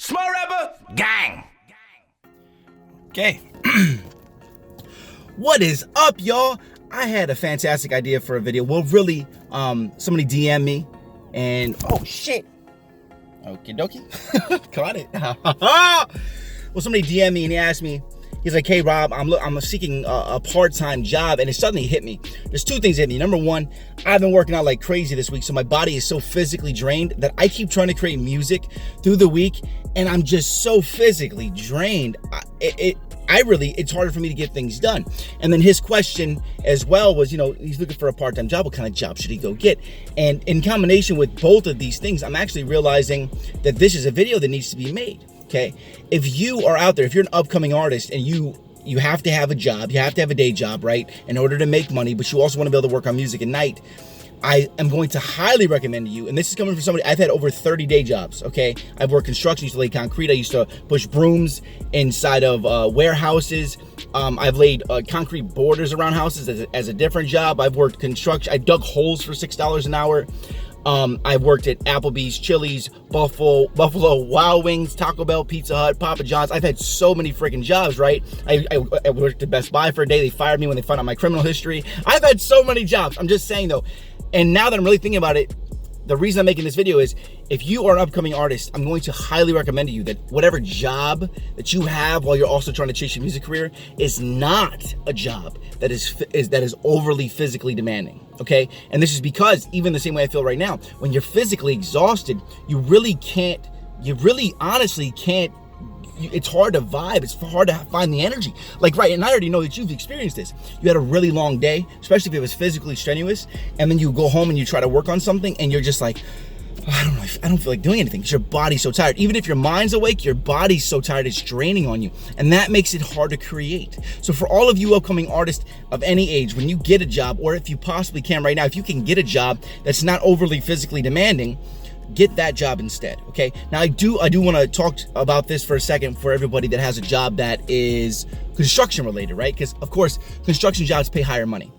Small rapper gang. Okay. What is up, y'all? I had a fantastic idea for a video. Well, really, somebody DM me and oh shit. Okie dokie. Caught it. Well, somebody DM me and he asked me, he's like, hey Rob, I'm seeking a part-time job, and it suddenly hit me. There's two things that hit me. Number one, I've been working out like crazy this week, so my body is so physically drained that I keep trying to create music through the week, and I'm just so physically drained. It's harder for me to get things done. And then his question as well was, he's looking for a part-time job. What kind of job should he go get? And in combination with both of these things, I'm actually realizing that this is a video that needs to be made. Okay, if you are out there, if you're an upcoming artist and you have to have a job, you have to have a day job, right, in order to make money, but you also want to be able to work on music at night, I am going to highly recommend to you, and this is coming from somebody, I've had over 30 day jobs, okay? I've worked construction, I used to lay concrete, I used to push brooms inside of warehouses, I've laid concrete borders around houses as a different job, I've worked construction, I dug holes for $6 an hour, I've worked at Applebee's, Chili's, Buffalo Wild Wings, Taco Bell, Pizza Hut, Papa John's. I've had so many freaking jobs, right? I worked at Best Buy for a day. They fired me when they found out my criminal history. I've had so many jobs. I'm just saying though. And now that I'm really thinking about it, the reason I'm making this video is if you are an upcoming artist, I'm going to highly recommend to you that whatever job that you have while you're also trying to chase your music career is not a job that is overly physically demanding, okay? And this is because even the same way I feel right now, when you're physically exhausted, you really honestly can't, it's hard to vibe, it's hard to find the energy. Like, right, and I already know that you've experienced this. You had a really long day, especially if it was physically strenuous, and then you go home and you try to work on something and you're just like, I don't feel like doing anything because your body's so tired. Even if your mind's awake, your body's so tired, it's draining on you. And that makes it hard to create. So for all of you upcoming artists of any age, when you get a job, or if you possibly can right now, if you can get a job that's not overly physically demanding, get that job instead, okay? Now I do want to talk about this for a second for everybody that has a job that is construction related, right? Because of course, construction jobs pay higher money,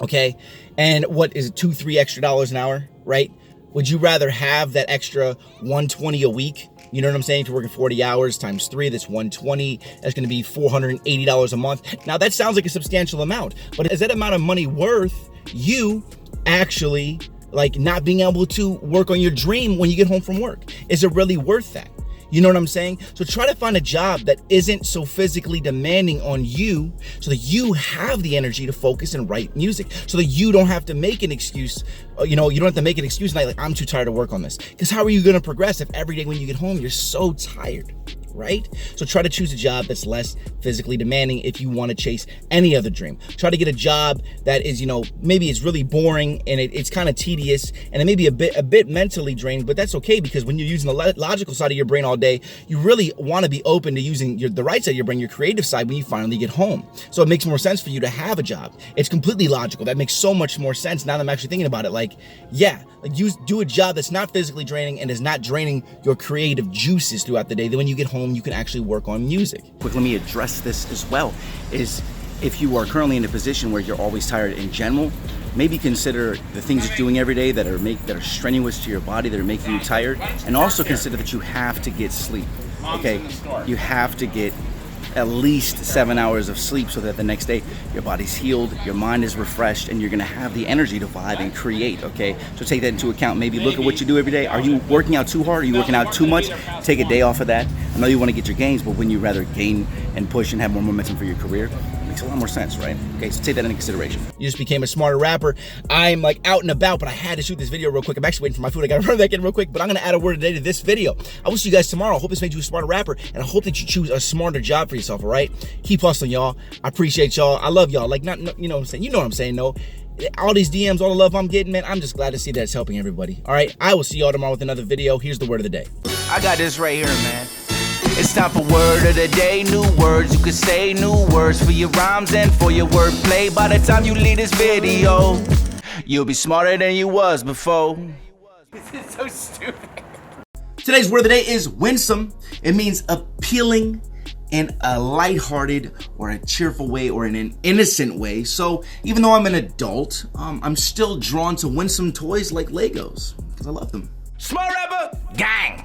okay? And what is it, $2-3 extra an hour, right? Would you rather have that extra $120 a week? You know what I'm saying? If you're working 40 hours times 3, that's $120. That's going to be $480 a month. Now that sounds like a substantial amount, but is that amount of money worth you actually like not being able to work on your dream when you get home from work? Is it really worth that? You know what I'm saying? So try to find a job that isn't so physically demanding on you so that you have the energy to focus and write music, so that you don't have to make an excuse. You don't have to make an excuse like I'm too tired to work on this. Because how are you going to progress if every day when you get home, you're so tired? Right? So try to choose a job that's less physically demanding if you want to chase any other dream. Try to get a job that is, maybe it's really boring and it's kind of tedious and it may be a bit mentally drained, but that's okay because when you're using the logical side of your brain all day, you really want to be open to using the right side of your brain, your creative side, when you finally get home. So it makes more sense for you to have a job. It's completely logical. That makes so much more sense now that I'm actually thinking about it. Do a job that's not physically draining and is not draining your creative juices throughout the day. Then when you get home, you can actually work on music. Quick, let me address this as well, is if you are currently in a position where you're always tired in general, maybe consider the things you're doing every day that are strenuous to your body, that are making you tired, and also consider that you have to get sleep, okay? You have to get at least 7 hours of sleep so that the next day your body's healed, your mind is refreshed, and you're gonna have the energy to vibe and create, okay? So take that into account. Maybe look at what you do every day. Are you working out too hard? Are you working out too much? Take a day off of that. I know you wanna get your gains, but wouldn't you rather gain and push and have more momentum for your career? Makes a lot more sense, right? Okay, so take that into consideration. You just became a smarter rapper. I'm like out and about, but I had to shoot this video real quick. I'm actually waiting for my food. I gotta run back in real quick, but I'm gonna add a word today to this video. I will see you guys tomorrow. I hope this made you a smarter rapper, and I hope that you choose a smarter job for yourself, all right? Keep hustling, y'all. I appreciate y'all. I love y'all. You know what I'm saying? You know what I'm saying, though. All these DMs, all the love I'm getting, man, I'm just glad to see that it's helping everybody. All right, I will see y'all tomorrow with another video. Here's the word of the day. I got this right here, man. It's time for word of the day. New words you can say, new words for your rhymes and for your wordplay. By the time you leave this video, you'll be smarter than you was before. This is so stupid. Today's word of the day is winsome. It means appealing in a lighthearted or a cheerful way or in an innocent way. So even though I'm an adult, I'm still drawn to winsome toys like Legos because I love them. Small rapper gang.